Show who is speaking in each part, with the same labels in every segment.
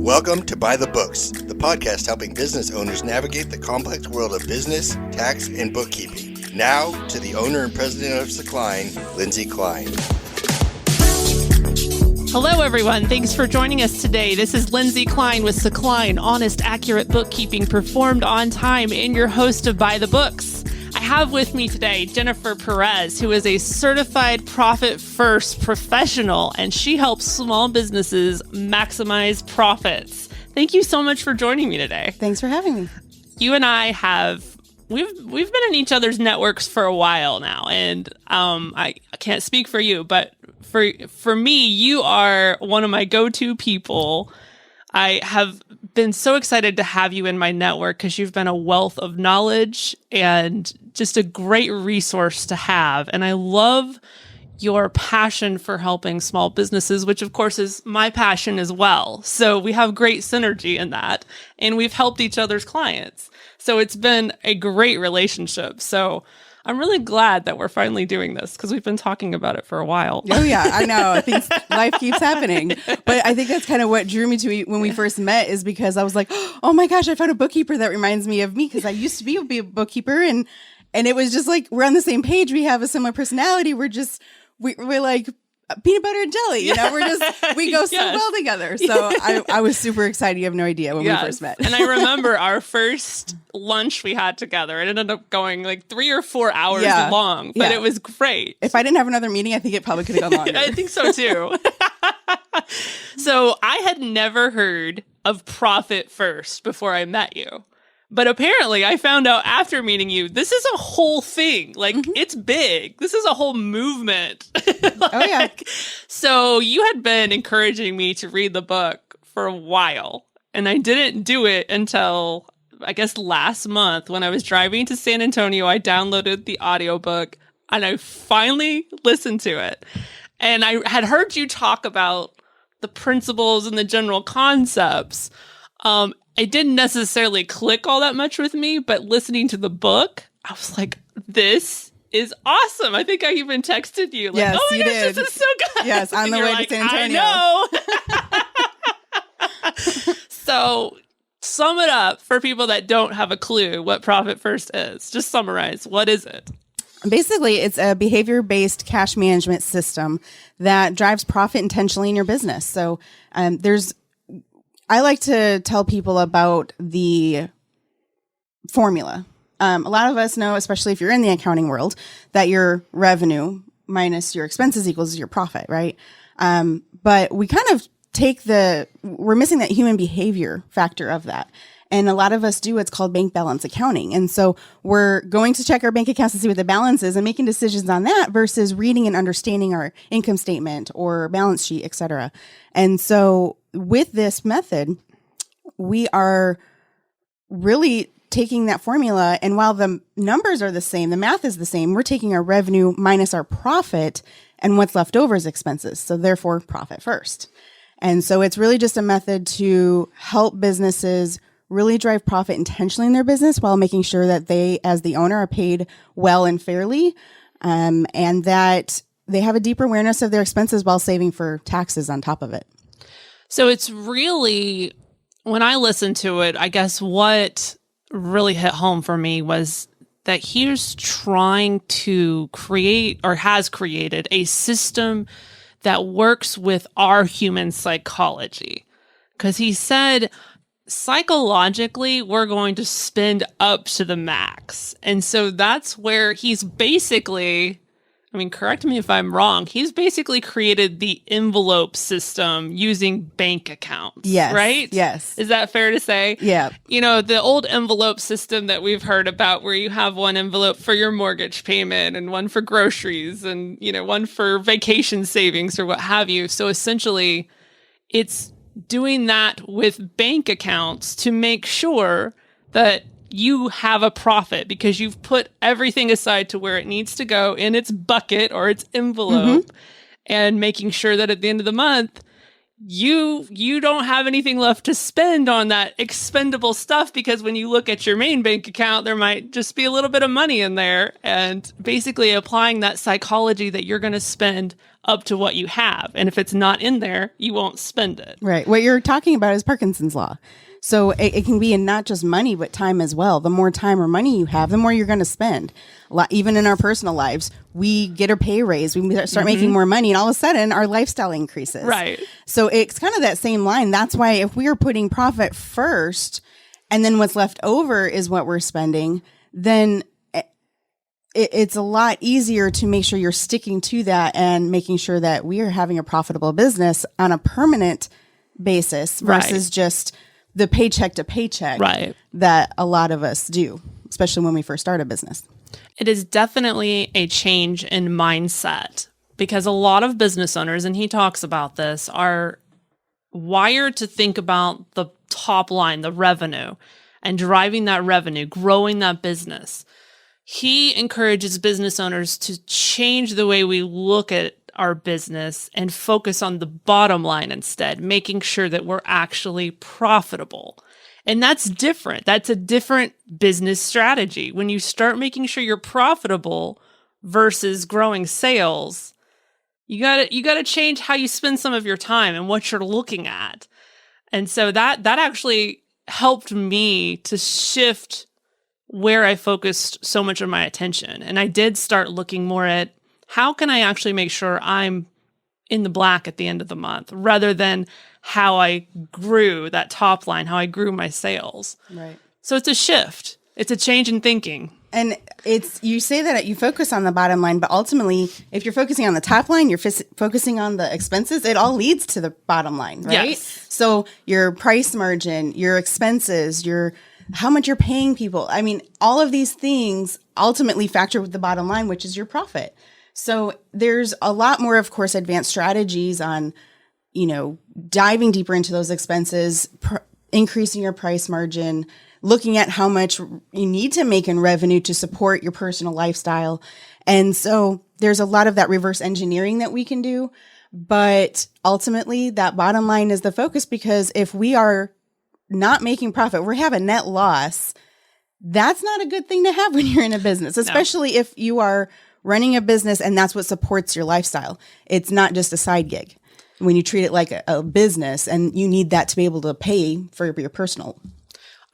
Speaker 1: Welcome to By the Books, the podcast helping business owners navigate the complex world of business, tax, and bookkeeping. Now, to the owner and president of Kline, Lindsay Kline.
Speaker 2: Hello, everyone. Thanks for joining us today. This is Lindsay Kline with Kline, honest, accurate bookkeeping performed on time, and your host of By the Books. I have with me today Jennifer Perez, who is a certified profit first professional, and she helps small businesses maximize profits. Thank you so much for joining me today.
Speaker 3: Thanks for having me.
Speaker 2: You and I we've been in each other's networks for a while now, and I can't speak for you, but for me, you are one of my go-to people. I have been so excited to have you in my network because you've been a wealth of knowledge and just a great resource to have. And I love your passion for helping small businesses, which of course is my passion as well. So we have great synergy in that, and we've helped each other's clients. So it's been a great relationship. So I'm really glad that we're finally doing this because we've been talking about it for a while.
Speaker 3: Oh, yeah, I know. I think life keeps happening. But I think that's kind of what drew me to you when we first met, is because I was like, oh my gosh, I found a bookkeeper that reminds me of me, because I used to be a bookkeeper. And it was just like, we're on the same page. We have a similar personality. We're like peanut butter and jelly. You know, we go so well together. So I was super excited. You have no idea when we first met.
Speaker 2: And I remember our first lunch we had together. It ended up going like 3 or 4 hours long, but it was great.
Speaker 3: If I didn't have another meeting, I think it probably could have gone longer.
Speaker 2: I think so too. So I had never heard of Profit First before I met you. But apparently I found out after meeting you, this is a whole thing. Like, It's big. This is a whole movement.
Speaker 3: Oh, yeah.
Speaker 2: So you had been encouraging me to read the book for a while. And I didn't do it until, I guess, last month when I was driving to San Antonio. I downloaded the audiobook and I finally listened to it. And I had heard you talk about the principles and the general concepts. It didn't necessarily click all that much with me, but listening to the book, I was like, this is awesome. I think I even texted you. Like,
Speaker 3: yes,
Speaker 2: oh my
Speaker 3: you
Speaker 2: gosh,
Speaker 3: did.
Speaker 2: this is so good.
Speaker 3: Yes, on the way to San Antonio.
Speaker 2: I know. So sum it up for people that don't have a clue what Profit First is. Just summarize. What is it?
Speaker 3: Basically, it's a behavior-based cash management system that drives profit intentionally in your business. So I like to tell people about the formula. A lot of us know, especially if you're in the accounting world, that your revenue minus your expenses equals your profit, right? But we kind of we're missing that human behavior factor of that. And a lot of us do what's called bank balance accounting. And so we're going to check our bank accounts to see what the balance is and making decisions on that versus reading and understanding our income statement or balance sheet, et cetera. And so with this method, we are really taking that formula, and while the numbers are the same, the math is the same, we're taking our revenue minus our profit, and what's left over is expenses. So therefore, profit first. And so it's really just a method to help businesses really drive profit intentionally in their business while making sure that they, as the owner, are paid well and fairly, and that they have a deeper awareness of their expenses while saving for taxes on top of it.
Speaker 2: So it's really, when I listened to it, I guess what really hit home for me was that he's trying to create, or has created, a system that works with our human psychology. Because he said, psychologically, we're going to spend up to the max. And so that's where he's basically, I mean, correct me if I'm wrong, he's basically created the envelope system using bank accounts.
Speaker 3: Yes.
Speaker 2: Right?
Speaker 3: Yes.
Speaker 2: Is that fair to say?
Speaker 3: Yeah.
Speaker 2: You know, the old envelope system that we've heard about, where you have one envelope for your mortgage payment and one for groceries and, you know, one for vacation savings or what have you. So essentially, it's doing that with bank accounts to make sure that you have a profit because you've put everything aside to where it needs to go in its bucket or its envelope, and making sure that at the end of the month, you don't have anything left to spend on that expendable stuff, because when you look at your main bank account, there might just be a little bit of money in there, and basically applying that psychology that you're going to spend up to what you have. And if it's not in there, you won't spend it.
Speaker 3: Right. What you're talking about is Parkinson's law. So it can be in not just money, but time as well. The more time or money you have, the more you're going to spend. Even in our personal lives, we get a pay raise, we start making more money, and all of a sudden our lifestyle increases.
Speaker 2: Right.
Speaker 3: So it's kind of that same line. That's why if we are putting profit first and then what's left over is what we're spending, then it's a lot easier to make sure you're sticking to that and making sure that we are having a profitable business on a permanent basis versus just the paycheck to paycheck that a lot of us do, especially when we first start a business.
Speaker 2: It is definitely a change in mindset because a lot of business owners, and he talks about this, are wired to think about the top line, the revenue, and driving that revenue, growing that business. He encourages business owners to change the way we look at our business and focus on the bottom line instead, making sure that we're actually profitable. And that's different. That's a different business strategy. When you start making sure you're profitable versus growing sales, you gotta change how you spend some of your time and what you're looking at. And so that actually helped me to shift where I focused so much of my attention. And I did start looking more at how can I actually make sure I'm in the black at the end of the month rather than how I grew that top line, how I grew my sales.
Speaker 3: Right.
Speaker 2: So it's a shift. It's a change in thinking.
Speaker 3: And you say that you focus on the bottom line, but ultimately, if you're focusing on the top line, you're focusing on the expenses, it all leads to the bottom line, right?
Speaker 2: Yes.
Speaker 3: So your price margin, your expenses, how much you're paying people. I mean, all of these things ultimately factor with the bottom line, which is your profit. So there's a lot more, of course, advanced strategies on, diving deeper into those expenses, increasing your price margin, looking at how much you need to make in revenue to support your personal lifestyle. And so there's a lot of that reverse engineering that we can do. But ultimately, that bottom line is the focus, because if we are not making profit, we have a net loss. That's not a good thing to have when you're in a business, especially if you are running a business and that's what supports your lifestyle. It's not just a side gig. When you treat it like a business, and you need that to be able to pay for your personal.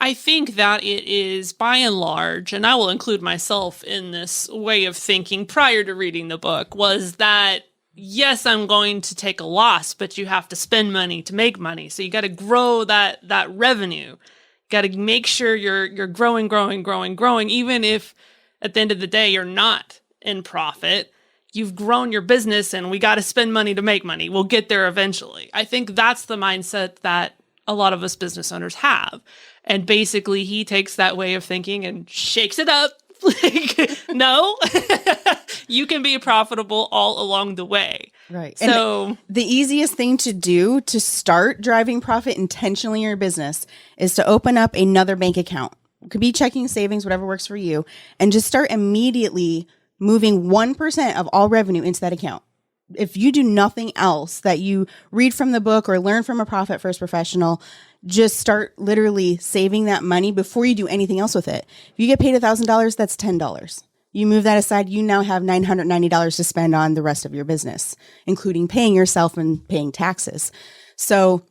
Speaker 2: I think that it is, by and large, and I will include myself in this way of thinking prior to reading the book, was that, yes, I'm going to take a loss, but you have to spend money to make money. So you got to grow that revenue. You got to make sure you're growing, even if at the end of the day you're not in profit. You've grown your business and we got to spend money to make money. We'll get there eventually. I think that's the mindset that a lot of us business owners have. And basically he takes that way of thinking and shakes it up. Like, no, you can be profitable all along the way.
Speaker 3: Right.
Speaker 2: So
Speaker 3: and the easiest thing to do to start driving profit intentionally in your business is to open up another bank account. It could be checking, savings, whatever works for you, and just start immediately moving 1% of all revenue into that account. If you do nothing else that you read from the book or learn from a Profit First professional, just start literally saving that money before you do anything else with it. If you get paid $1,000, that's $10. You move that aside, you now have $990 to spend on the rest of your business, including paying yourself and paying taxes. So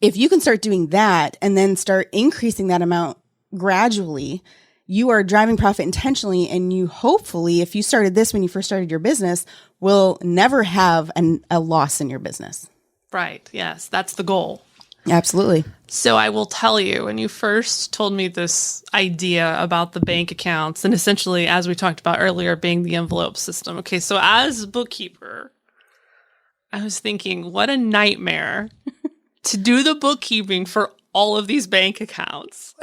Speaker 3: if you can start doing that and then start increasing that amount gradually, you are driving profit intentionally, and you hopefully, if you started this when you first started your business, will never have a loss in your business.
Speaker 2: Right. Yes, that's the goal.
Speaker 3: Absolutely.
Speaker 2: So I will tell you, when you first told me this idea about the bank accounts, and essentially, as we talked about earlier, being the envelope system. Okay, so as a bookkeeper, I was thinking, what a nightmare to do the bookkeeping for all of these bank accounts.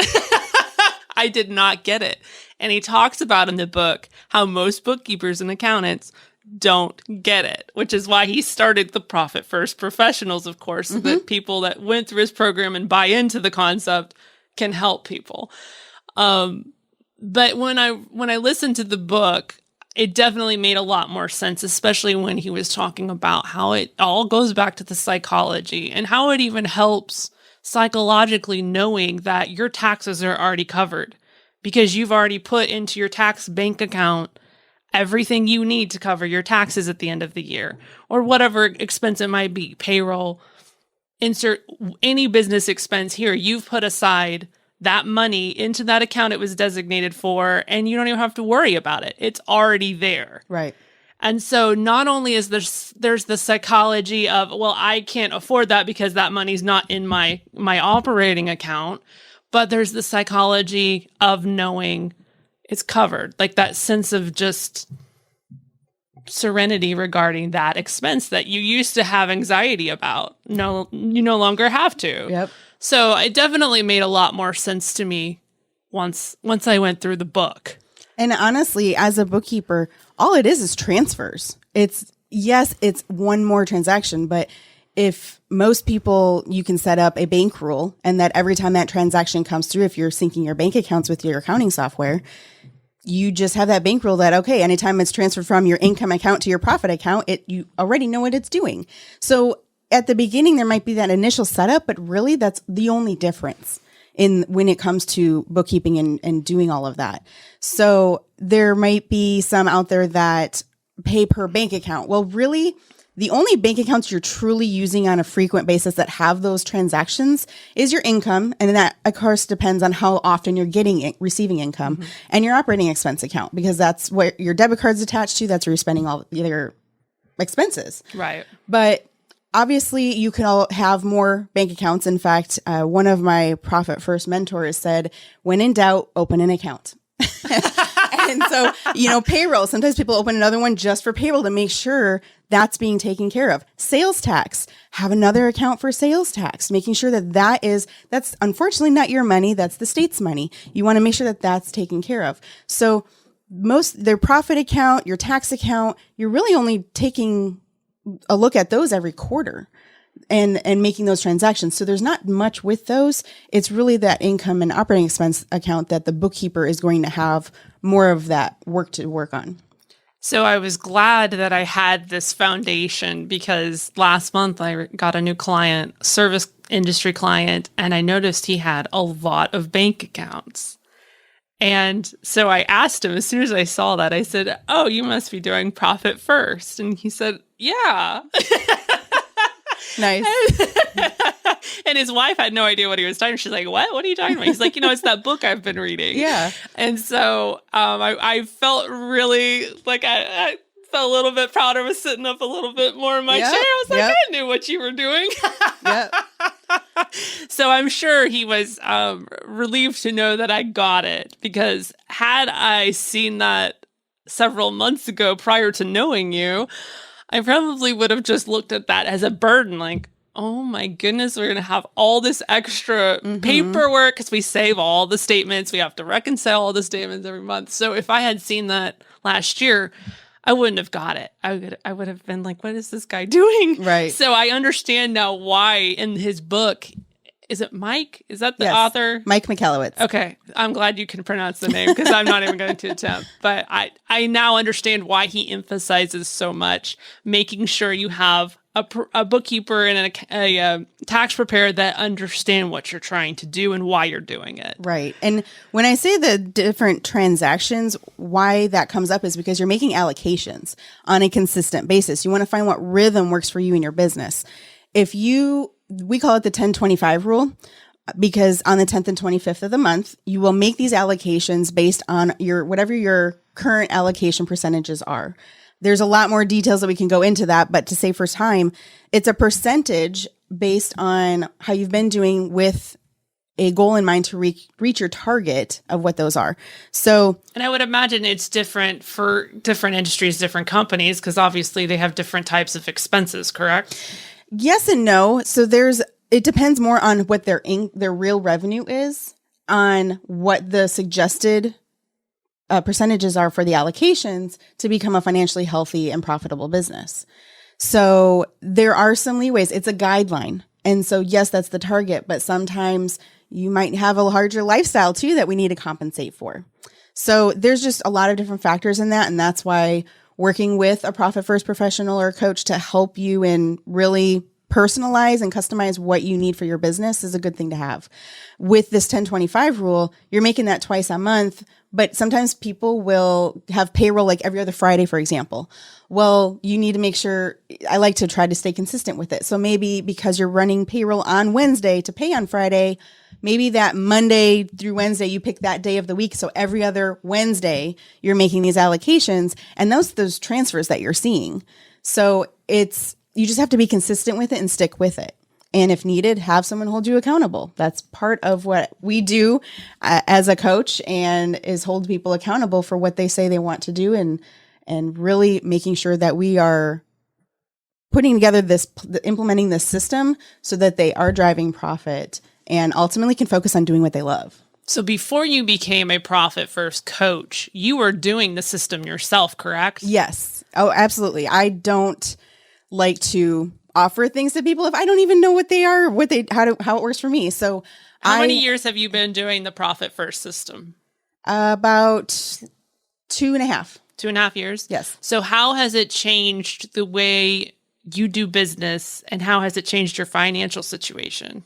Speaker 2: I did not get it. And he talks about in the book how most bookkeepers and accountants don't get it, which is why he started the Profit First Professionals, of course, so that people that went through his program and buy into the concept can help people. But when I listened to the book, it definitely made a lot more sense, especially when he was talking about how it all goes back to the psychology and how it even helps psychologically knowing that your taxes are already covered because you've already put into your tax bank account everything you need to cover your taxes at the end of the year, or whatever expense it might be, payroll, insert any business expense here. You've put aside that money into that account it was designated for, and you don't even have to worry about it. It's already there.
Speaker 3: Right.
Speaker 2: And so not only is there's the psychology of, well, I can't afford that because that money's not in my operating account, but there's the psychology of knowing it's covered, like that sense of just serenity regarding that expense that you used to have anxiety about. No, you no longer have to.
Speaker 3: Yep.
Speaker 2: So it definitely made a lot more sense to me once I went through the book.
Speaker 3: And honestly, as a bookkeeper, all it is transfers. It's one more transaction, but if most people, you can set up a bank rule and that every time that transaction comes through, if you're syncing your bank accounts with your accounting software, you just have that bank rule that, okay, anytime it's transferred from your income account to your profit account, you already know what it's doing. So at the beginning, there might be that initial setup, but really that's the only difference in when it comes to bookkeeping and doing all of that. So there might be some out there that pay per bank account. Well, really, the only bank accounts you're truly using on a frequent basis that have those transactions is your income. And that, of course, depends on how often you're receiving income, and your operating expense account, because that's what your debit card's attached to. That's where you're spending all your expenses.
Speaker 2: Right.
Speaker 3: But obviously, you can all have more bank accounts. In fact, one of my Profit First mentors said, when in doubt, open an account. And so, payroll, sometimes people open another one just for payroll to make sure that's being taken care of. Sales tax, have another account for sales tax, making sure that's unfortunately not your money. That's the state's money. You want to make sure that that's taken care of. So their profit account, your tax account, you're really only taking a look at those every quarter and making those transactions. So there's not much with those. It's really that income and operating expense account that the bookkeeper is going to have more of that work to work on.
Speaker 2: So I was glad that I had this foundation, because last month I got a new client, service industry client, and I noticed he had a lot of bank accounts. And so I asked him, as soon as I saw that, I said, "Oh, you must be doing Profit First." And he said, "Yeah."
Speaker 3: Nice.
Speaker 2: And his wife had no idea what he was talking about. She's like, "What? What are you talking about?" He's like, "It's that book I've been reading."
Speaker 3: Yeah.
Speaker 2: And so I felt really like I felt a little bit proud. I was sitting up a little bit more in my chair. I was like, I knew what you were doing.
Speaker 3: Yep.
Speaker 2: So I'm sure he was relieved to know that I got it, because had I seen that several months ago prior to knowing you, I probably would have just looked at that as a burden, like, oh my goodness, we're going to have all this extra paperwork because we save all the statements. We have to reconcile all the statements every month. So if I had seen that last year, I wouldn't have got it. I would have been like, what is this guy doing?
Speaker 3: Right.
Speaker 2: So I understand now why in his book, is it Mike? Is that the
Speaker 3: Yes.
Speaker 2: author?
Speaker 3: Mike Michalowicz.
Speaker 2: Okay. I'm glad you can pronounce the name, because I'm not even going to attempt. But I now understand why he emphasizes so much making sure you have a bookkeeper and a tax preparer that understand what you're trying to do and why you're doing it.
Speaker 3: Right. And when I say the different transactions, why that comes up is because you're making allocations on a consistent basis. You want to find what rhythm works for you in your business. We call it the 10-25 rule, because on the 10th and 25th of the month, you will make these allocations based on whatever your current allocation percentages are. There's a lot more details that we can go into that, but to save for time, it's a percentage based on how you've been doing with a goal in mind to reach your target of what those are. So,
Speaker 2: and I would imagine it's different for different industries, different companies, because obviously they have different types of expenses, correct?
Speaker 3: Yes and no. So it depends more on what their real revenue is, on what the suggested percentages are for the allocations to become a financially healthy and profitable business. So there are some leeways. It's a guideline. And so, yes, that's the target, but sometimes you might have a larger lifestyle too that we need to compensate for. So there's just a lot of different factors in that. And that's why working with a Profit First professional or coach to help you in really personalize and customize what you need for your business is a good thing to have. With this 1025 rule, you're making that twice a month, but sometimes people will have payroll like every other Friday, for example. Well, you need to make sure, I like to try to stay consistent with it. So maybe because you're running payroll on Wednesday to pay on Friday, maybe that Monday through Wednesday, you pick that day of the week. So every other Wednesday, you're making these allocations and those transfers that you're seeing. So you just have to be consistent with it and stick with it. And if needed, have someone hold you accountable. That's part of what we do as a coach, and is hold people accountable for what they say they want to do, and really making sure that we are putting together implementing this system so that they are driving profit and ultimately can focus on doing what they love.
Speaker 2: So before you became a Profit First coach, you were doing the system yourself, correct?
Speaker 3: Yes. Oh, absolutely. I don't like to offer things to people if I don't even know what they are, how it works for me. So
Speaker 2: how many years have you been doing the Profit First system?
Speaker 3: About 2.5.
Speaker 2: 2.5 years?
Speaker 3: Yes.
Speaker 2: So how has it changed the way you do business, and how has it changed your financial situation?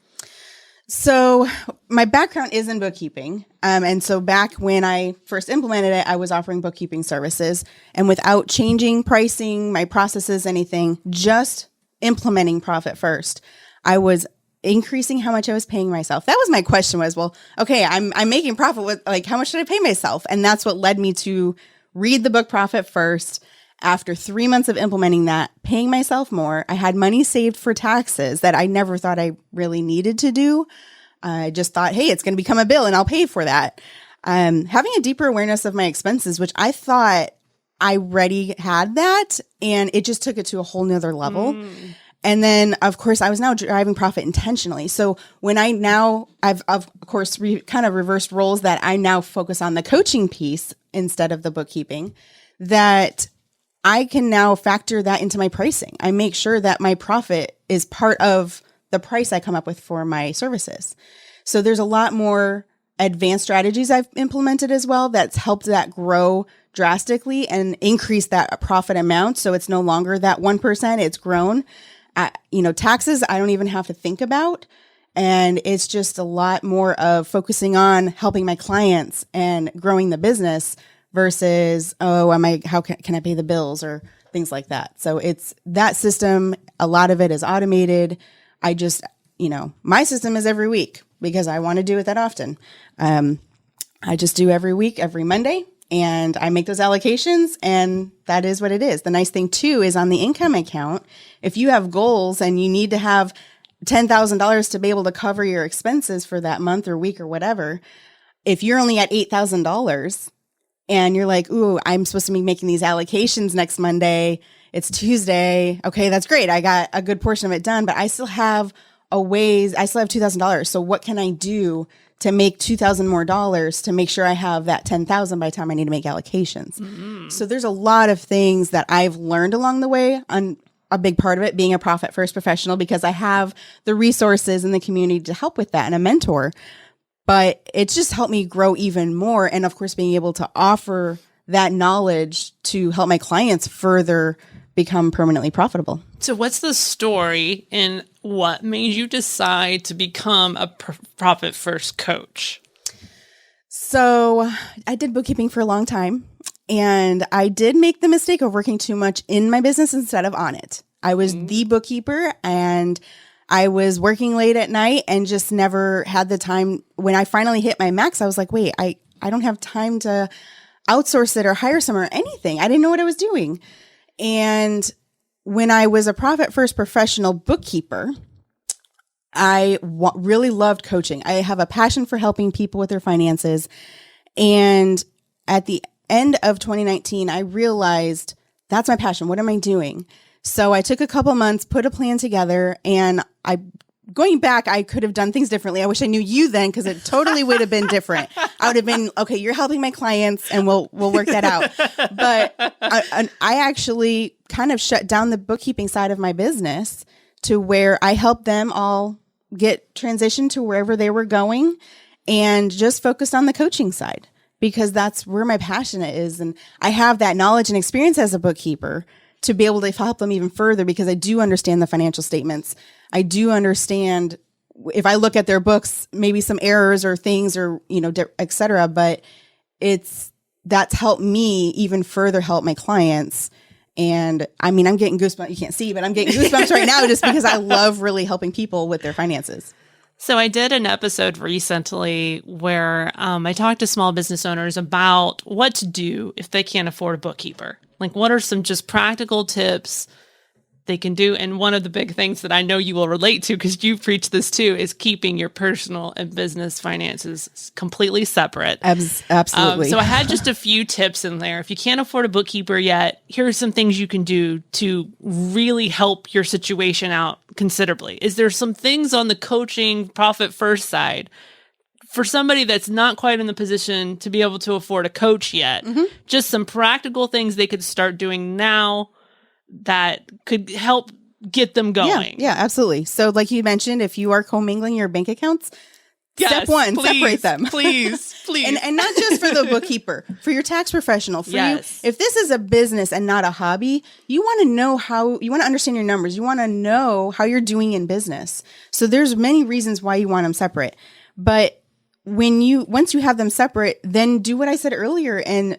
Speaker 3: So my background is in bookkeeping. And so back when I first implemented it, I was offering bookkeeping services, and without changing pricing, my processes, anything, just implementing Profit First, I was increasing how much I was paying myself. That was my question was, well, okay, I'm making profit with, like, how much should I pay myself? And that's what led me to read the book Profit First. After 3 months of implementing that, paying myself more, I had money saved for taxes that I never thought I really needed to do. I just thought, hey, it's going to become a bill and I'll pay for that. Having a deeper awareness of my expenses, which I thought I already had that, and it just took it to a whole nother level. And then, of course, I was now driving profit intentionally. So when I've of course kind of reversed roles, that I now focus on the coaching piece instead of the bookkeeping, that I can now factor that into my pricing. I make sure that my profit is part of the price I come up with for my services. So there's a lot more advanced strategies I've implemented as well that's helped that grow drastically and increase that profit amount. So it's no longer that 1%, it's grown. Taxes, I don't even have to think about. And it's just a lot more of focusing on helping my clients and growing the business versus, how can I pay the bills or things like that. So it's that system. A lot of it is automated. I just, my system is every week because I want to do it that often. I just do every week, every Monday, and I make those allocations, and that is what it is. The nice thing too is on the income account, if you have goals and you need to have $10,000 to be able to cover your expenses for that month or week or whatever, if you're only at $8,000 and you're like, ooh, I'm supposed to be making these allocations next Monday, it's Tuesday. Okay, that's great. I got a good portion of it done, but I still have $2,000. So what can I do to make $2,000 more to make sure I have that $10,000 by the time I need to make allocations? Mm-hmm. So there's a lot of things that I've learned along the way, on a big part of it being a Profit First professional, because I have the resources in the community to help with that and a mentor. But it's just helped me grow even more. And of course, being able to offer that knowledge to help my clients further become permanently profitable.
Speaker 2: So what's the story and what made you decide to become a Profit First coach?
Speaker 3: So I did bookkeeping for a long time, and I did make the mistake of working too much in my business instead of on it. I was the bookkeeper, and I was working late at night and just never had the time. When I finally hit my max, I was like, wait, I don't have time to outsource it or hire someone or anything. I didn't know what I was doing. And when I was a Profit First professional bookkeeper, I really loved coaching. I have a passion for helping people with their finances. And at the end of 2019, I realized that's my passion. What am I doing? So I took a couple months, put a plan together, and going back, I could have done things differently. I wish I knew you then, because it totally would have been different. I would have been, okay, you're helping my clients and we'll work that out. But I actually kind of shut down the bookkeeping side of my business to where I helped them all get transitioned to wherever they were going and just focused on the coaching side, because that's where my passion is. And I have that knowledge and experience as a bookkeeper to be able to help them even further, because I do understand the financial statements. I do understand if I look at their books, maybe some errors or things or, et cetera, but that's helped me even further help my clients. And I mean, I'm getting goosebumps. You can't see, but I'm getting goosebumps right now just because I love really helping people with their finances.
Speaker 2: So I did an episode recently where I talked to small business owners about what to do if they can't afford a bookkeeper. Like, what are some just practical tips they can do? And one of the big things that I know you will relate to, because you preach this too, is keeping your personal and business finances completely separate.
Speaker 3: Absolutely.
Speaker 2: So I had just a few tips in there. If you can't afford a bookkeeper yet, here are some things you can do to really help your situation out considerably. Is there some things on the coaching profit first side for somebody that's not quite in the position to be able to afford a coach yet? Just some practical things they could start doing now that could help get them going.
Speaker 3: Yeah, absolutely. So like you mentioned, if you are commingling your bank accounts, step one, separate them.
Speaker 2: Please.
Speaker 3: And not just for the bookkeeper, for your tax professional, for you. If this is a business and not a hobby, you want to know you want to understand your numbers. You want to know how you're doing in business. So there's many reasons why you want them separate. But once you have them separate, then do what I said earlier and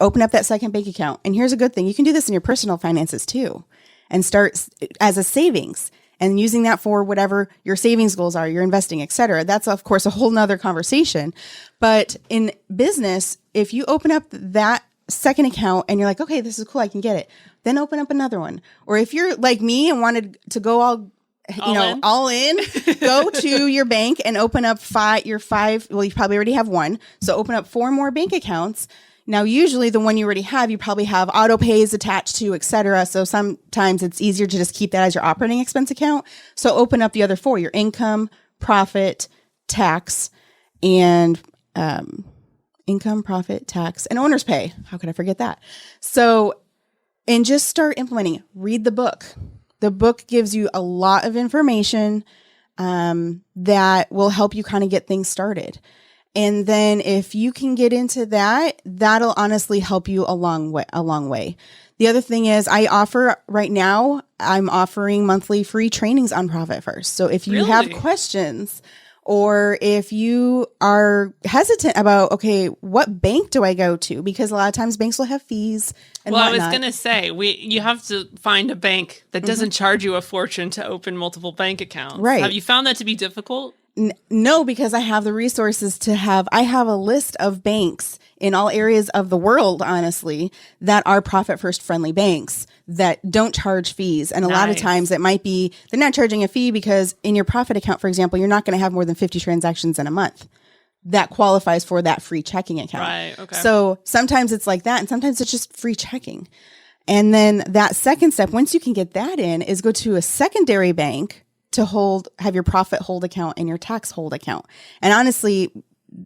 Speaker 3: open up that second bank account. And here's a good thing. You can do this in your personal finances too, and start as a savings and using that for whatever your savings goals are, your investing, et cetera. That's of course a whole nother conversation. But in business, if you open up that second account and you're like, okay, this is cool, I can get it, then open up another one. Or if you're like me and wanted to go all in, go to your bank and open up you probably already have one. So open up 4 more bank accounts. Now, usually the one you already have, you probably have auto pays attached to, et cetera. So sometimes it's easier to just keep that as your operating expense account. So open up the other 4, your income, profit, tax, and income, profit, tax, and owner's pay. How could I forget that? So, and just start implementing. Read the book. The book gives you a lot of information that will help you kind of get things started. And then if you can get into that, that'll honestly help you a long way. The other thing is I'm offering monthly free trainings on Profit First. So if you have questions, or if you are hesitant about, okay, what bank do I go to? Because a lot of times banks will have fees and whatnot.
Speaker 2: I was going to say, you have to find a bank that doesn't charge you a fortune to open multiple bank accounts.
Speaker 3: Right.
Speaker 2: Have you found that to be difficult?
Speaker 3: No, because I have the resources I have a list of banks in all areas of the world, honestly, that are Profit First friendly banks that don't charge fees. And a lot of times it might be, they're not charging a fee because in your profit account, for example, you're not going to have more than 50 transactions in a month. That qualifies for that free checking account.
Speaker 2: Right. Okay.
Speaker 3: So sometimes it's like that, and sometimes it's just free checking. And then that second step, once you can get that in, is go to a secondary bank to have your profit hold account and your tax hold account. And honestly,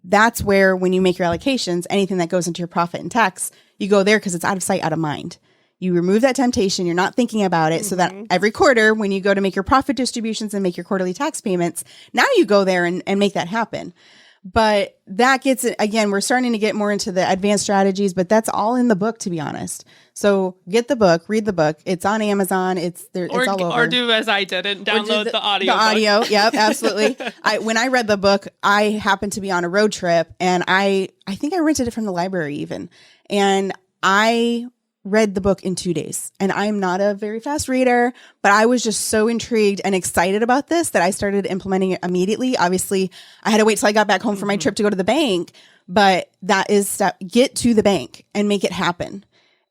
Speaker 3: that's where when you make your allocations, anything that goes into your profit and tax, you go there because it's out of sight, out of mind. You remove that temptation. You're not thinking about it, so that every quarter when you go to make your profit distributions and make your quarterly tax payments, now you go there and make that happen. But that gets it, again, we're starting to get more into the advanced strategies, but that's all in the book, to be honest. So get the book, read the book. It's on Amazon. It's all over.
Speaker 2: Or do as I did and download the audio.
Speaker 3: The audio. Yep, absolutely. When I read the book, I happened to be on a road trip, and I think I rented it from the library even. And I read the book in 2 days, and I'm not a very fast reader, but I was just so intrigued and excited about this that I started implementing it immediately. Obviously, I had to wait till I got back home for my trip to go to the bank, but that is get to the bank and make it happen.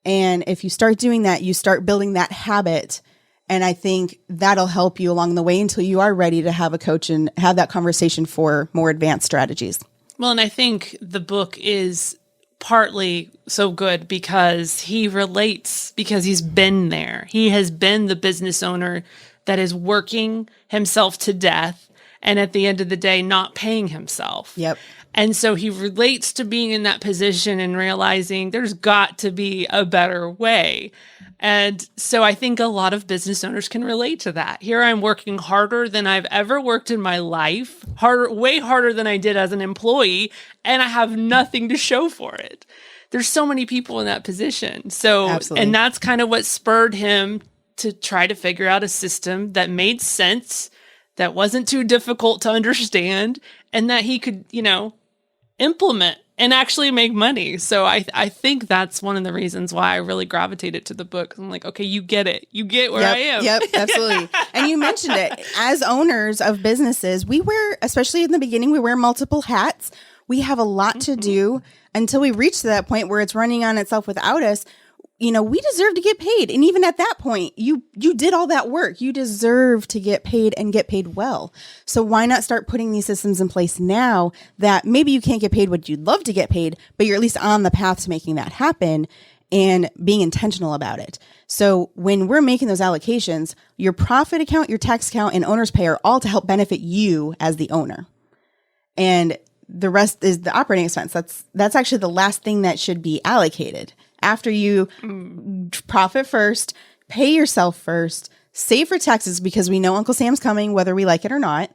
Speaker 3: And if you start doing that, you start building that habit. And I think that'll help you along the way until you are ready to have a coach and have that conversation for more advanced strategies.
Speaker 2: Well, and I think the book is partly so good because he relates, because he's been there. He has been the business owner that is working himself to death and at the end of the day, not paying himself.
Speaker 3: Yep.
Speaker 2: And so he relates to being in that position and realizing there's got to be a better way. And so I think a lot of business owners can relate to that. Here I'm working harder than I've ever worked in my life, way harder than I did as an employee, and I have nothing to show for it. there's so many people in that position. So,
Speaker 3: Absolutely.
Speaker 2: and that's kind of what spurred him to try to figure out a system that made sense, that wasn't too difficult to understand, and that he could, implement and actually make money. So I think that's one of the reasons why I really gravitated to the book. I'm like, okay, you get it. You get where I am.
Speaker 3: Yep, absolutely. And you mentioned it. As owners of businesses, we wear, especially in the beginning, we wear multiple hats. We have a lot to do until we reach to that point where it's running on itself without us. We deserve to get paid. And even at that point, you did all that work. You deserve to get paid and get paid well. So why not start putting these systems in place now that maybe you can't get paid what you'd love to get paid, but you're at least on the path to making that happen and being intentional about it. So when we're making those allocations, your profit account, your tax account, and owner's pay are all to help benefit you as the owner. And the rest is the operating expense. That's actually the last thing that should be allocated. After you profit first, pay yourself first, save for taxes because we know Uncle Sam's coming, whether we like it or not.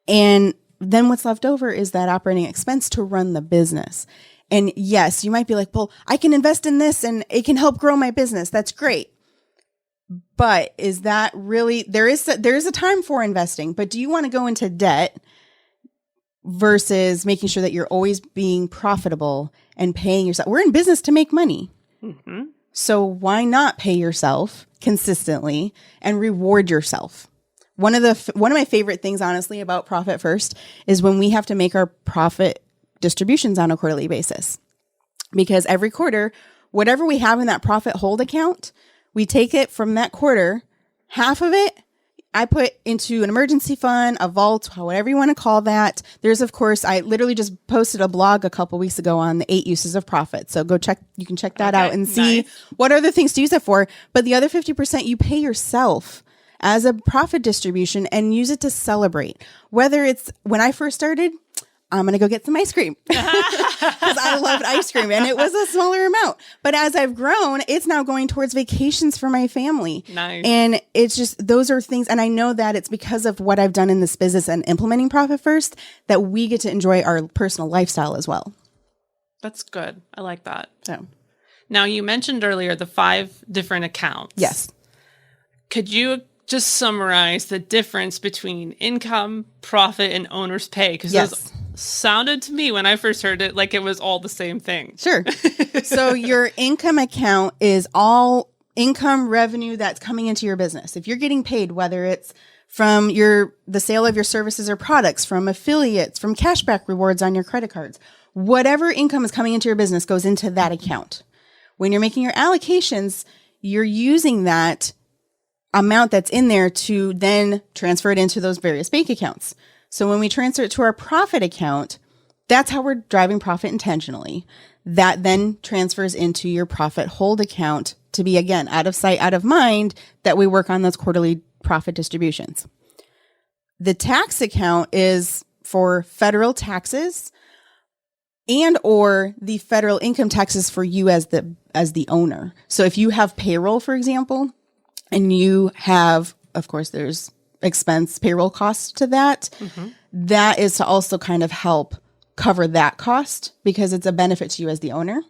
Speaker 3: And then what's left over is that operating expense to run the business. And yes, you might be like, well, I can invest in this and it can help grow my business. That's great. But is that really, there is a time for investing, but do you want to go into debt versus making sure that you're always being profitable and paying yourself? We're in business to make money. Mm-hmm. So why not pay yourself consistently and reward yourself? One of my favorite things, honestly, about Profit First is when we have to make our profit distributions on a quarterly basis. Because every quarter, whatever we have in that profit hold account, we take it from that quarter, half of it I put into an emergency fund, a vault, whatever you want to call that. There's, of course, I literally just posted a blog a couple weeks ago on the 8 uses of profit. So go check, you can check that out and see what other things to use it for. But the other 50% you pay yourself as a profit distribution and use it to celebrate. Whether it's when I first started, I'm going to go get some ice cream because I loved ice cream and it was a smaller amount. But as I've grown, it's now going towards vacations for my family.
Speaker 2: Nice.
Speaker 3: And it's just, those are things. And I know that it's because of what I've done in this business and implementing Profit First that we get to enjoy our personal lifestyle as well.
Speaker 2: That's good. I like that.
Speaker 3: So
Speaker 2: now you mentioned earlier the 5 different accounts.
Speaker 3: yes.
Speaker 2: Could you just summarize the difference between income, profit, and owner's pay? Because those sounded to me when I first heard it like it was all the same thing.
Speaker 3: Sure. So your income account is all income revenue that's coming into your business. If you're getting paid, whether it's from the sale of your services or products, from affiliates, from cashback rewards on your credit cards, whatever income is coming into your business goes into that account. When you're making your allocations, you're using that amount that's in there to then transfer it into those various bank accounts. So when we transfer it to our profit account, that's how we're driving profit intentionally. That then transfers into your profit hold account to be, again, out of sight, out of mind, that we work on those quarterly profit distributions. The tax account is for federal taxes and or the federal income taxes for you as the owner. So if you have payroll, for example, and you have, of course, there's payroll costs to that. Mm-hmm. That is to also kind of help cover that cost because it's a benefit to you as the owner.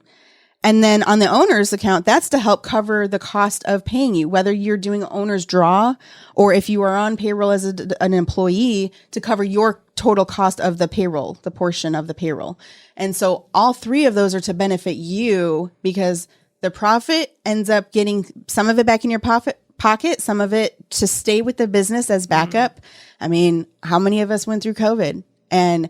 Speaker 3: And then on the owner's account, that's to help cover the cost of paying you, whether you're doing owner's draw or if you are on payroll as an employee to cover your total cost of the payroll, the portion of the payroll. And so all 3 of those are to benefit you because the profit ends up getting some of it back in your pocket, some of it to stay with the business as backup. Mm-hmm. I mean, how many of us went through COVID? And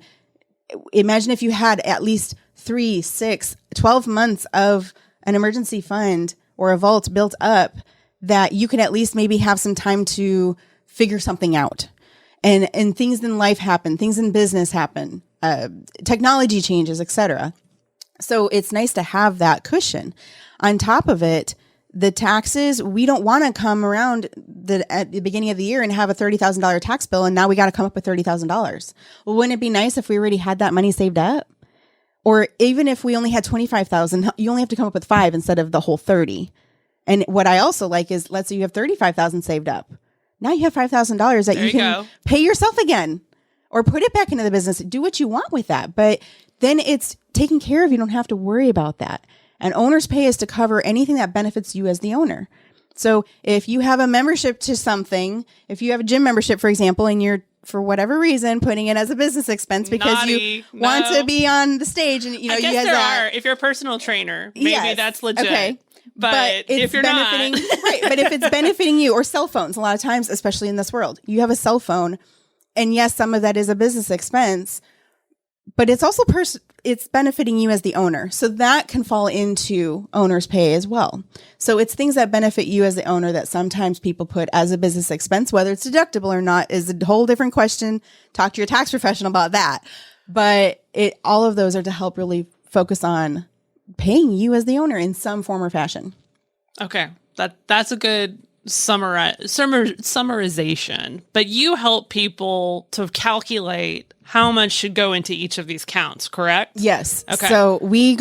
Speaker 3: imagine if you had at least 3, 6, 12 months of an emergency fund or a vault built up that you could at least maybe have some time to figure something out. And things in life happen, things in business happen, technology changes, etc. So it's nice to have that cushion. On top of it, the taxes, we don't want to come around at the beginning of the year and have a $30,000 tax bill and now we got to come up with $30,000. Well, wouldn't it be nice if we already had that money saved up? Or even if we only had $25,000, you only have to come up with 5 instead of the whole 30. And what I also like is, let's say you have $35,000 saved up. Now you have $5,000 that you can pay yourself again or put it back into the business. Do what you want with that. But then it's taken care of. You don't have to worry about that. And owner's pay is to cover anything that benefits you as the owner. So if you have a membership to something, if you have a gym membership, for example, and you're, for whatever reason, putting it as a business expense because you want to be on the stage and,
Speaker 2: I guess there are. If you're a personal trainer, maybe that's legit. Okay. But if you're
Speaker 3: benefiting, not. Right. But if it's benefiting you, or cell phones, a lot of times, especially in this world, you have a cell phone, and yes, some of that is a business expense, but it's also it's benefiting you as the owner. So that can fall into owner's pay as well. So it's things that benefit you as the owner that sometimes people put as a business expense, whether it's deductible or not is a whole different question. Talk to your tax professional about that. But all of those are to help really focus on paying you as the owner in some form or fashion.
Speaker 2: Okay. That's a good summarization. But you help people to calculate how much should go into each of these counts, correct?
Speaker 3: Yes.
Speaker 2: Okay.
Speaker 3: So we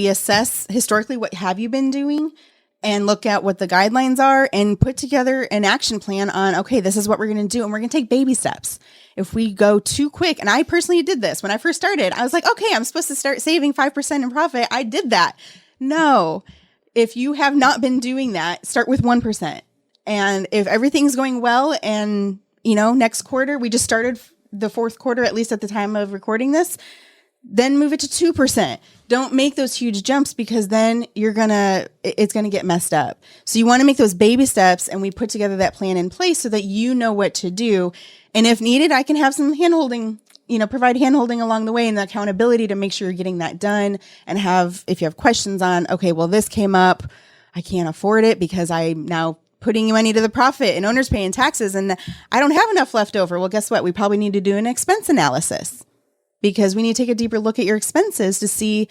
Speaker 3: assess historically what have you been doing and look at what the guidelines are and put together an action plan on, okay, this is what we're going to do. And we're going to take baby steps. If we go too quick, and I personally did this when I first started, I was like, okay, I'm supposed to start saving 5% in profit. I did that. No, if you have not been doing that, start with 1%. And if everything's going well and, next quarter, we just started the fourth quarter, at least at the time of recording this, then move it to 2%. Don't make those huge jumps because then it's going to get messed up. So you want to make those baby steps, and we put together that plan in place so that you know what to do. And if needed, I can have some handholding, provide handholding along the way and the accountability to make sure you're getting that done, and if you have questions on, okay, well, this came up, I can't afford it because I'm now putting money to the profit and owner's pay and taxes, and I don't have enough left over. Well, guess what? We probably need to do an expense analysis because we need to take a deeper look at your expenses to see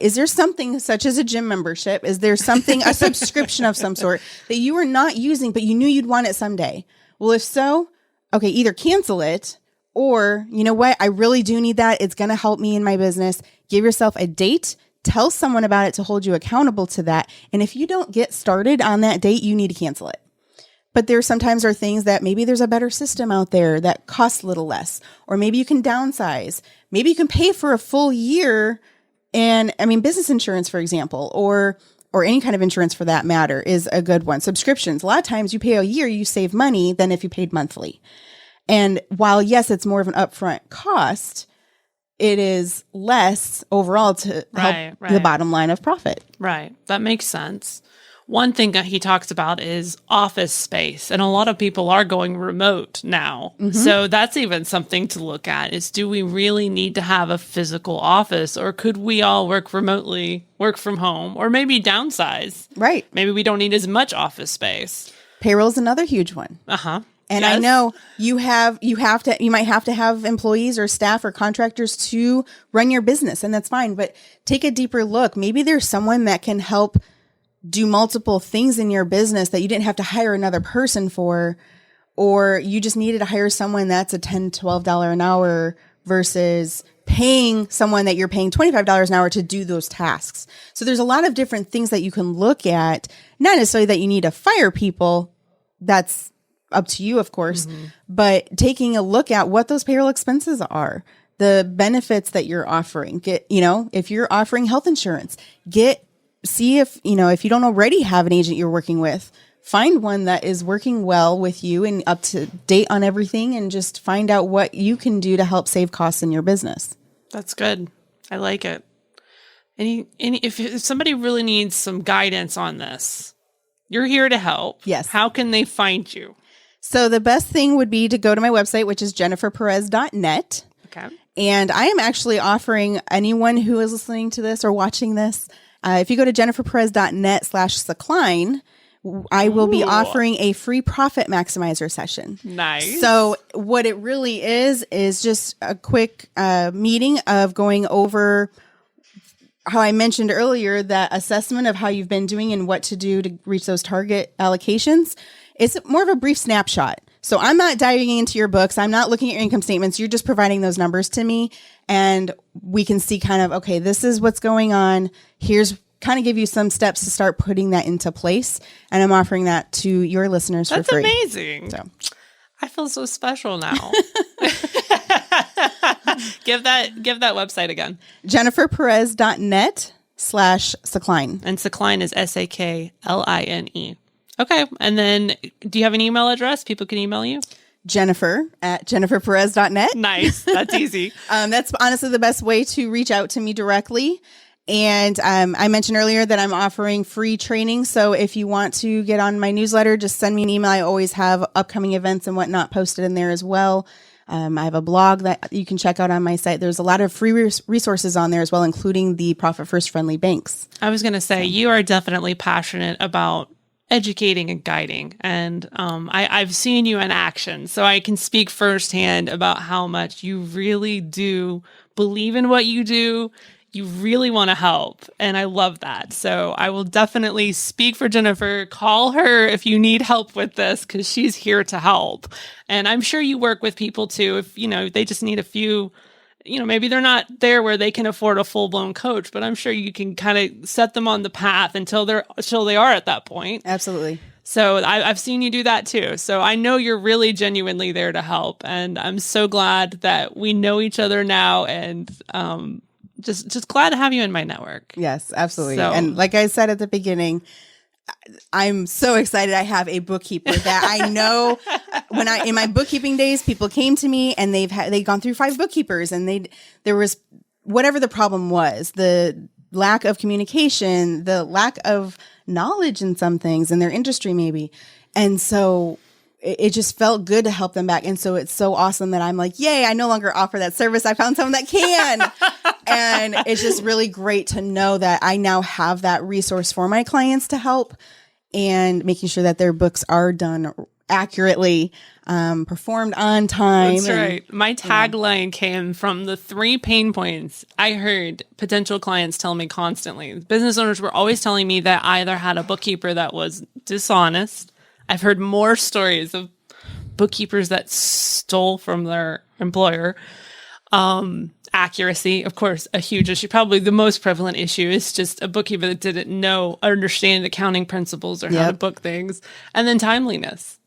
Speaker 3: is there something such as a gym membership? Is there something, a subscription of some sort that you are not using, but you knew you'd want it someday? Well, if so, okay, either cancel it or, you know what? I really do need that. It's going to help me in my business. Give yourself a date. Tell someone about it to hold you accountable to that. And if you don't get started on that date, you need to cancel it. But there sometimes are things that maybe there's a better system out there that costs a little less, or maybe you can downsize. Maybe you can pay for a full year. And business insurance, for example, or any kind of insurance for that matter is a good one. Subscriptions. A lot of times you pay a year, you save money than if you paid monthly. And while, yes, it's more of an upfront cost, it is less overall to help the bottom line of profit.
Speaker 2: Right. That makes sense. One thing that he talks about is office space, and a lot of people are going remote now. Mm-hmm. So that's even something to look at is, do we really need to have a physical office, or could we all work remotely, work from home, or maybe downsize?
Speaker 3: Right.
Speaker 2: Maybe we don't need as much office space.
Speaker 3: Payroll's another huge one.
Speaker 2: Uh-huh.
Speaker 3: And yes. I know you might have to have employees or staff or contractors to run your business, and that's fine, but take a deeper look. Maybe there's someone that can help do multiple things in your business that you didn't have to hire another person for, or you just needed to hire someone that's a $10, $12 an hour versus paying someone that you're paying $25 an hour to do those tasks. So there's a lot of different things that you can look at, not necessarily that you need to fire people. That's up to you, of course, but taking a look at what those payroll expenses are, the benefits that you're offering. If you're offering health insurance, see if you don't already have an agent you're working with, find one that is working well with you and up to date on everything, and just find out what you can do to help save costs in your business.
Speaker 2: That's good. I like it. If somebody really needs some guidance on this, you're here to help.
Speaker 3: Yes.
Speaker 2: How can they find you?
Speaker 3: So the best thing would be to go to my website, which is jenniferperez.net. Okay. And I am actually offering anyone who is listening to this or watching this, if you go to jenniferperez.net/Kline, I will be offering a free profit maximizer session.
Speaker 2: Nice.
Speaker 3: So what it really is just a quick meeting of going over how I mentioned earlier, that assessment of how you've been doing and what to do to reach those target allocations. It's more of a brief snapshot. So I'm not diving into your books. I'm not looking at your income statements. You're just providing those numbers to me, and we can see kind of, okay, this is what's going on. Here's kind of give you some steps to start putting that into place. And I'm offering that to your listeners for free.
Speaker 2: That's amazing. So I feel so special now. Give that website again.
Speaker 3: jenniferperez.net /Sakline.
Speaker 2: And Sakline is Sakline. Okay. And then do you have an email address? People can email you?
Speaker 3: Jennifer@jenniferperez.net.
Speaker 2: Nice. That's easy.
Speaker 3: That's honestly the best way to reach out to me directly. And I mentioned earlier that I'm offering free training. So if you want to get on my newsletter, just send me an email. I always have upcoming events and whatnot posted in there as well. I have a blog that you can check out on my site. There's a lot of free resources on there as well, including the Profit First friendly banks.
Speaker 2: I was going to say, you are definitely passionate about educating and guiding. And I've seen you in action, so I can speak firsthand about how much you really do believe in what you do. You really want to help. And I love that. So I will definitely speak for Jennifer. Call her if you need help with this, because she's here to help. And I'm sure you work with people too. If, they just need a few, maybe they're not there where they can afford a full blown coach, but I'm sure you can kind of set them on the path until they are at that point.
Speaker 3: Absolutely.
Speaker 2: So I've seen you do that too. So I know you're really genuinely there to help. And I'm so glad that we know each other now, and, just glad to have you in my network.
Speaker 3: Yes, absolutely.
Speaker 2: So,
Speaker 3: and like I said at the beginning, I'm so excited I have a bookkeeper that I know in my bookkeeping days, people came to me and they'd gone through 5 bookkeepers, and there was whatever the problem was, the lack of communication, the lack of knowledge in some things in their industry maybe. And so it just felt good to help them back. And so it's so awesome that I'm like, yay, I no longer offer that service. I found someone that can. And it's just really great to know that I now have that resource for my clients to help, and making sure that their books are done accurately, performed on time.
Speaker 2: That's right. My tagline came from the 3 pain points I heard potential clients tell me constantly. Business owners were always telling me that I either had a bookkeeper that was dishonest. I've heard more stories of bookkeepers that stole from their employer. Accuracy, of course, a huge issue. Probably the most prevalent issue is just a bookkeeper that didn't understand accounting principles or how to book things. And then timeliness.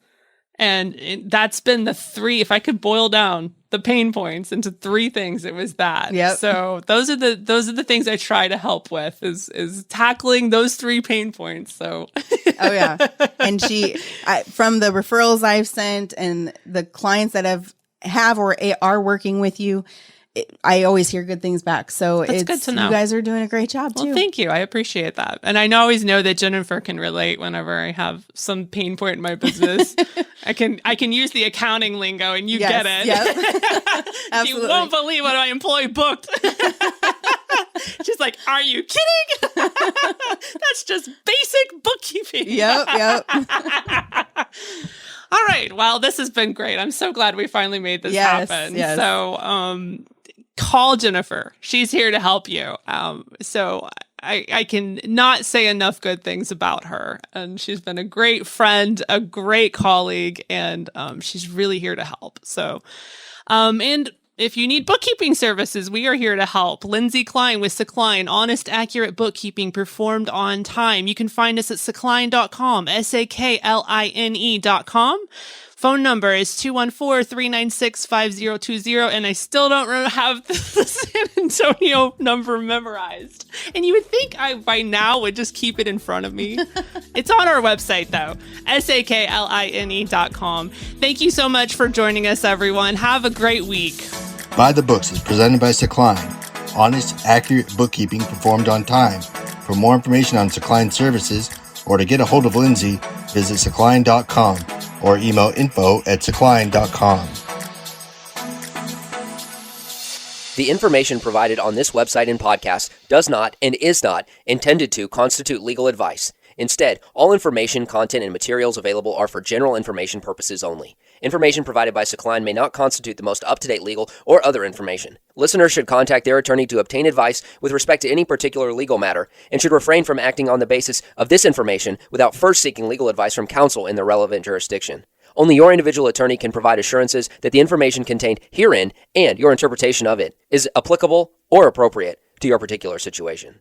Speaker 2: And that's been the 3, if I could boil down the pain points into 3 things, it was that.
Speaker 3: Yep.
Speaker 2: So those are the things I try to help with is tackling those 3 pain points. So
Speaker 3: Oh yeah. And from the referrals I've sent and the clients that have or are working with you, I always hear good things back. So
Speaker 2: it's good to know.
Speaker 3: You guys are doing a great job too.
Speaker 2: Well, thank you. I appreciate that. And I always know that Jennifer can relate whenever I have some pain point in my business. I can use the accounting lingo and you get it.
Speaker 3: Yep. Absolutely.
Speaker 2: You won't believe what my employee booked. She's like, are you kidding? That's just basic bookkeeping.
Speaker 3: Yep.
Speaker 2: All right. Well, this has been great. I'm so glad we finally made this happen.
Speaker 3: Yes.
Speaker 2: So, call Jennifer. She's here to help you. So I can not say enough good things about her. And she's been a great friend, a great colleague, and she's really here to help. So, and if you need bookkeeping services, we are here to help. Lindsay Kline with Sakline, honest, accurate bookkeeping performed on time. You can find us at sakline.com, SAKLINE.com. Phone number is 214-396-5020, and I still don't have the San Antonio number memorized. And you would think I, by now, would just keep it in front of me. It's on our website, though, SAKLINE.com. Thank you so much for joining us, everyone. Have a great week.
Speaker 1: Buy the Books is presented by Sakline, honest, accurate bookkeeping performed on time. For more information on Sakline services or to get a hold of Lindsay, visit sakline.com or email info@sakline.com.
Speaker 4: The information provided on this website and podcast does not and is not intended to constitute legal advice. Instead, all information, content, and materials available are for general information purposes only. Information provided by Sakline may not constitute the most up-to-date legal or other information. Listeners should contact their attorney to obtain advice with respect to any particular legal matter and should refrain from acting on the basis of this information without first seeking legal advice from counsel in the relevant jurisdiction. Only your individual attorney can provide assurances that the information contained herein and your interpretation of it is applicable or appropriate to your particular situation.